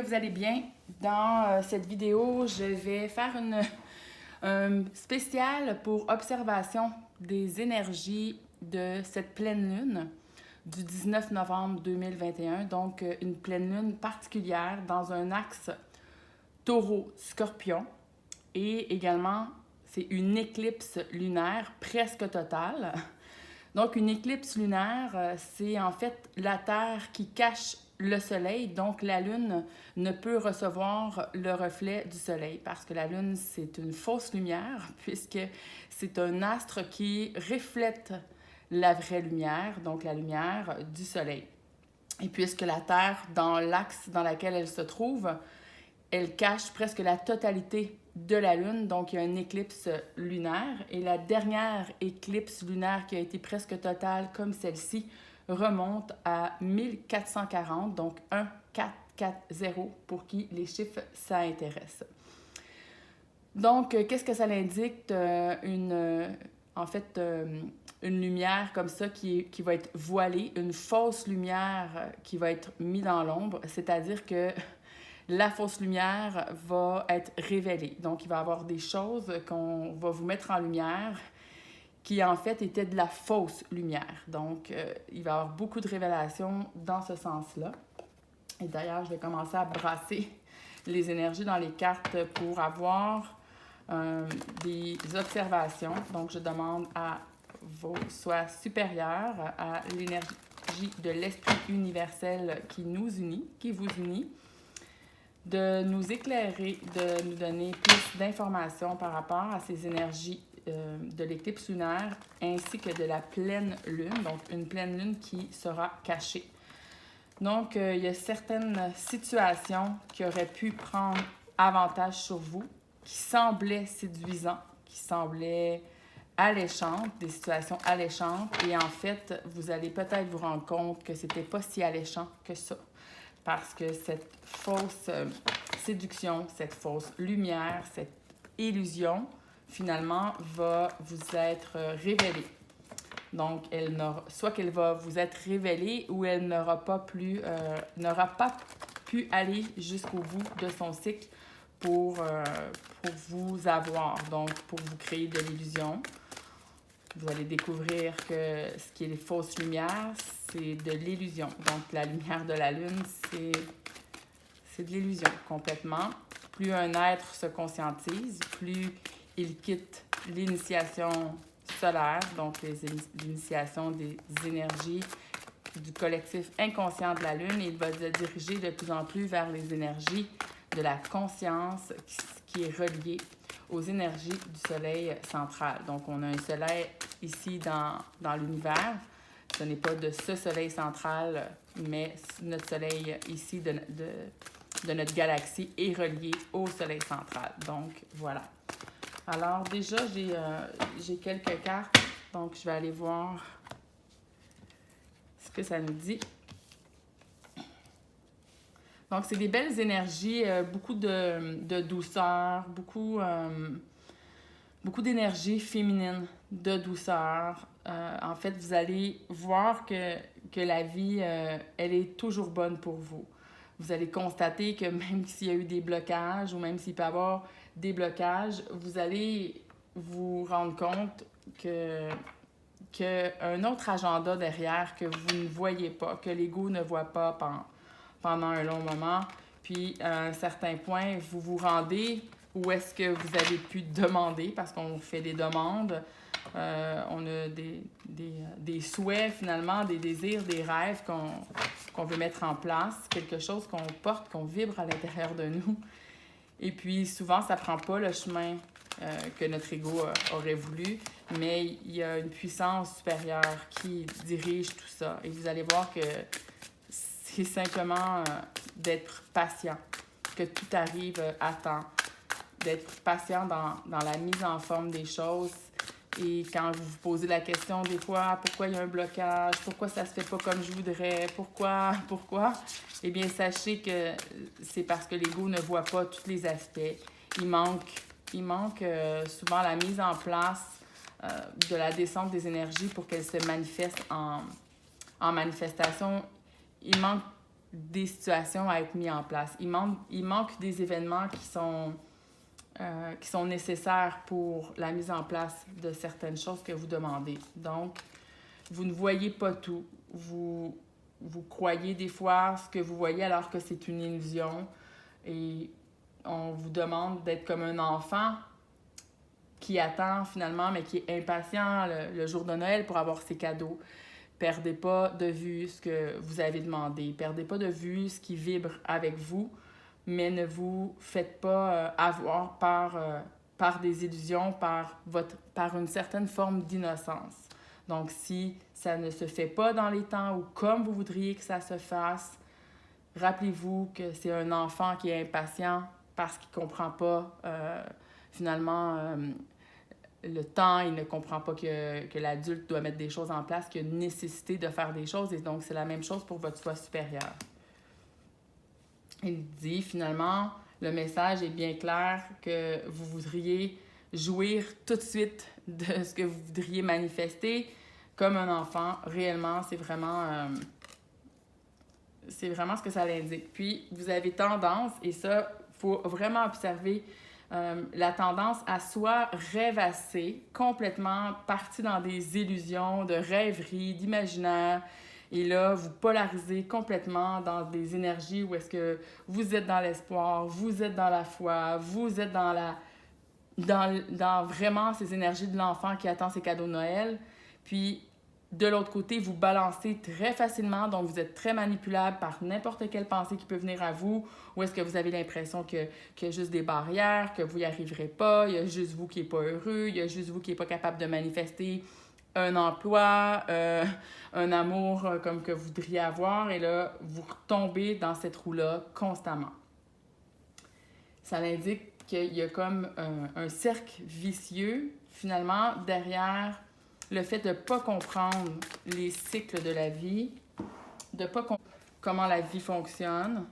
vous allez bien. Dans cette vidéo, je vais faire un spécial pour observation des énergies de cette pleine lune du 19 novembre 2021. Donc, une pleine lune particulière dans un axe taureau-scorpion. Et également, c'est une éclipse lunaire presque totale. Donc, une éclipse lunaire, c'est en fait la Terre qui cache le Soleil. Donc, la Lune ne peut recevoir le reflet du Soleil parce que la Lune, c'est une fausse lumière puisque c'est un astre qui reflète la vraie lumière, donc la lumière du Soleil. Et puisque la Terre, dans l'axe dans lequel elle se trouve, elle cache presque la totalité de la Lune, donc il y a une éclipse lunaire. Et la dernière éclipse lunaire qui a été presque totale comme celle-ci remonte à 1440, donc 1440 pour qui les chiffres ça intéresse. Donc, qu'est-ce que ça l'indique? Une lumière comme ça qui va être voilée, une fausse lumière qui va être mise dans l'ombre, c'est-à-dire que la fausse lumière va être révélée. Donc, il va y avoir des choses qu'on va vous mettre en lumière qui, en fait, étaient de la fausse lumière. Donc, il va y avoir beaucoup de révélations dans ce sens-là. Et d'ailleurs, je vais commencer à brasser les énergies dans les cartes pour avoir des observations. Donc, je demande à vos soi supérieurs, à l'énergie de l'esprit universel qui nous unit, qui vous unit, de nous éclairer, de nous donner plus d'informations par rapport à ces énergies de l'éclipse lunaire ainsi que de la pleine lune, donc une pleine lune qui sera cachée. Donc, il y a certaines situations qui auraient pu prendre avantage sur vous, qui semblaient séduisantes, qui semblaient alléchantes, des situations alléchantes, et en fait, vous allez peut-être vous rendre compte que c'était pas si alléchant que ça. Parce que cette fausse séduction, cette fausse lumière, cette illusion, finalement, va vous être révélée. Donc, soit qu'elle va vous être révélée ou elle n'aura pas pu aller jusqu'au bout de son cycle pour vous avoir, donc pour vous créer de l'illusion. Vous allez découvrir que ce qui est les fausses lumières, c'est de l'illusion. Donc, la lumière de la Lune, c'est de l'illusion complètement. Plus un être se conscientise, plus il quitte l'initiation solaire, donc l'initiation des énergies du collectif inconscient de la Lune, et il va se diriger de plus en plus vers les énergies de la conscience qui est reliée aux énergies du Soleil central. Donc, on a un Soleil ici dans l'univers. Ce n'est pas de ce Soleil central, mais notre Soleil ici de notre galaxie est relié au Soleil central. Donc, voilà. Alors, déjà, j'ai quelques cartes. Donc, je vais aller voir ce que ça nous dit. Donc, c'est des belles énergies, beaucoup de douceur, beaucoup d'énergie féminine, de douceur. En fait, vous allez voir que la vie, elle est toujours bonne pour vous. Vous allez constater que même s'il y a eu des blocages ou même s'il peut y avoir des blocages, vous allez vous rendre compte qu'un autre agenda derrière que vous ne voyez pas, que l'ego ne voit pas pendant un long moment. Puis, à un certain point, vous vous rendez où est-ce que vous avez pu demander, parce qu'on fait des demandes, on a des souhaits finalement, des désirs, des rêves qu'on veut mettre en place, quelque chose qu'on porte, qu'on vibre à l'intérieur de nous. Et puis, souvent, ça ne prend pas le chemin que notre ego aurait voulu, mais il y a une puissance supérieure qui dirige tout ça. Et vous allez voir que c'est simplement d'être patient, que tout arrive à temps, d'être patient dans la mise en forme des choses. Et quand vous vous posez la question des fois, pourquoi il y a un blocage, pourquoi ça se fait pas comme je voudrais, pourquoi, eh bien, sachez que c'est parce que l'ego ne voit pas tous les aspects. Il manque souvent la mise en place de la descente des énergies pour qu'elles se manifestent en manifestation. Il manque des situations à être mises en place. Il manque des événements qui sont nécessaires pour la mise en place de certaines choses que vous demandez. Donc, vous ne voyez pas tout. Vous croyez des fois ce que vous voyez alors que c'est une illusion. Et on vous demande d'être comme un enfant qui attend finalement, mais qui est impatient le jour de Noël pour avoir ses cadeaux. Perdez pas de vue ce que vous avez demandé. Perdez pas de vue ce qui vibre avec vous, mais ne vous faites pas avoir par des illusions, par une certaine forme d'innocence. Donc, si ça ne se fait pas dans les temps ou comme vous voudriez que ça se fasse, rappelez-vous que c'est un enfant qui est impatient parce qu'il ne comprend pas finalement le temps, il ne comprend pas que l'adulte doit mettre des choses en place, qu'il y a une nécessité de faire des choses. Et donc, c'est la même chose pour votre soi supérieur. Il dit finalement, le message est bien clair que vous voudriez jouir tout de suite de ce que vous voudriez manifester comme un enfant. Réellement, c'est vraiment ce que ça l'indique. Puis, vous avez tendance, et ça, il faut vraiment observer la tendance à soit rêvasser, complètement parti dans des illusions de rêverie, d'imaginaire, et là, vous polarisez complètement dans des énergies où est-ce que vous êtes dans l'espoir, vous êtes dans la foi, vous êtes dans vraiment ces énergies de l'enfant qui attend ses cadeaux de Noël. Puis, de l'autre côté, vous balancez très facilement, donc vous êtes très manipulable par n'importe quelle pensée qui peut venir à vous, ou est-ce que vous avez l'impression qu'il y a juste des barrières, que vous n'y arriverez pas, il y a juste vous qui n'êtes pas heureux, il y a juste vous qui n'êtes pas capable de manifester un emploi, un amour comme que vous voudriez avoir, et là, vous retombez dans cette roue-là constamment. Ça indique qu'il y a comme un cercle vicieux, finalement, derrière le fait de ne pas comprendre les cycles de la vie, de ne pas comprendre comment la vie fonctionne.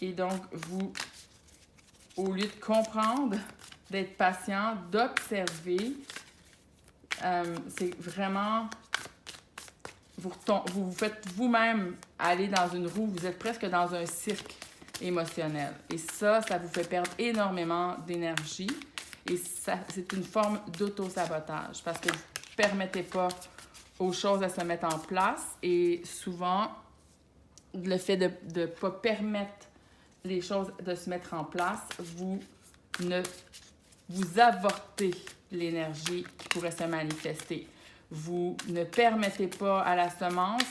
Et donc, vous, au lieu de comprendre, d'être patient, d'observer, c'est vraiment... Vous faites vous-même aller dans une roue, vous êtes presque dans un cirque émotionnel. Et ça vous fait perdre énormément d'énergie. Et ça, c'est une forme d'auto-sabotage parce que vous ne permettez pas aux choses à se mettre en place. Et souvent, le fait de ne pas permettre les choses de se mettre en place, vous avortez l'énergie qui pourrait se manifester. Vous ne permettez pas à la semence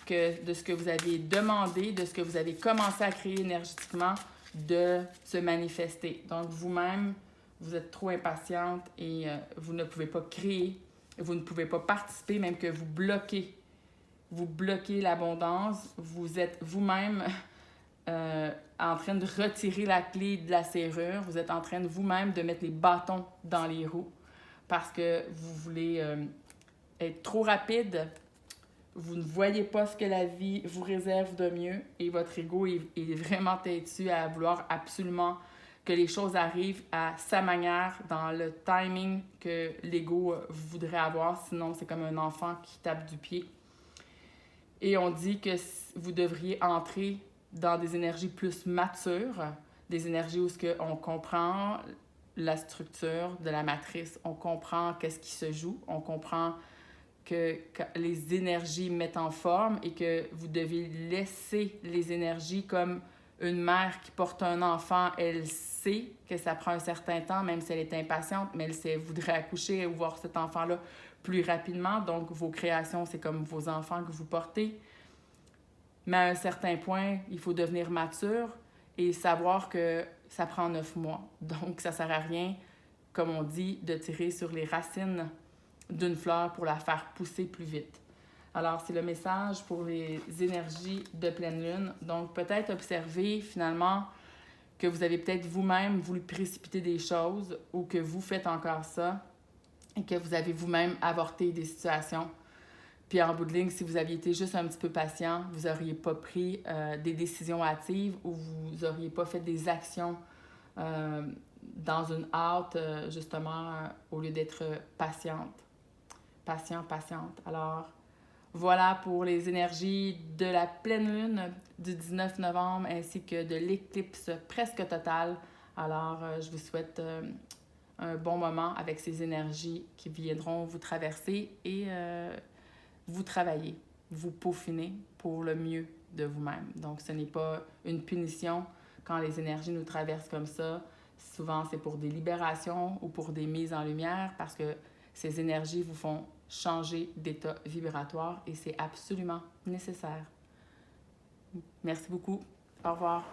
que de ce que vous avez demandé, de ce que vous avez commencé à créer énergétiquement, de se manifester. Donc, vous-même, vous êtes trop impatiente et vous ne pouvez pas créer, vous ne pouvez pas participer, même que vous bloquez. Vous bloquez l'abondance, vous êtes vous-même en train de retirer la clé de la serrure, vous êtes en train de vous-même de mettre les bâtons dans les roues parce que vous voulez être trop rapide, vous ne voyez pas ce que la vie vous réserve de mieux et votre ego est vraiment têtu à vouloir absolument que les choses arrivent à sa manière, dans le timing que l'ego voudrait avoir, sinon c'est comme un enfant qui tape du pied. Et on dit que vous devriez entrer dans des énergies plus matures, des énergies où on comprend la structure de la matrice, on comprend qu'est-ce qui se joue, on comprend que les énergies mettent en forme et que vous devez laisser les énergies comme une mère qui porte un enfant, elle sait que ça prend un certain temps, même si elle est impatiente, mais elle voudrait accoucher ou voir cet enfant-là plus rapidement. Donc, vos créations, c'est comme vos enfants que vous portez. Mais à un certain point, il faut devenir mature et savoir que ça prend 9 mois. Donc, ça ne sert à rien, comme on dit, de tirer sur les racines d'une fleur pour la faire pousser plus vite. Alors, c'est le message pour les énergies de pleine lune. Donc, peut-être observer finalement que vous avez peut-être vous-même voulu précipiter des choses ou que vous faites encore ça et que vous avez vous-même avorté des situations. Puis en bout de ligne, si vous aviez été juste un petit peu patient, vous n'auriez pas pris des décisions hâtives ou vous n'auriez pas fait des actions dans une hâte, justement, au lieu d'être patiente. Patiente. Alors, Voilà pour les énergies de la pleine lune du 19 novembre ainsi que de l'éclipse presque totale. Alors, je vous souhaite un bon moment avec ces énergies qui viendront vous traverser et vous travailler, vous peaufiner pour le mieux de vous-même. Donc, ce n'est pas une punition quand les énergies nous traversent comme ça. Souvent, c'est pour des libérations ou pour des mises en lumière parce que ces énergies vous font changer d'état vibratoire et c'est absolument nécessaire. Merci beaucoup. Au revoir.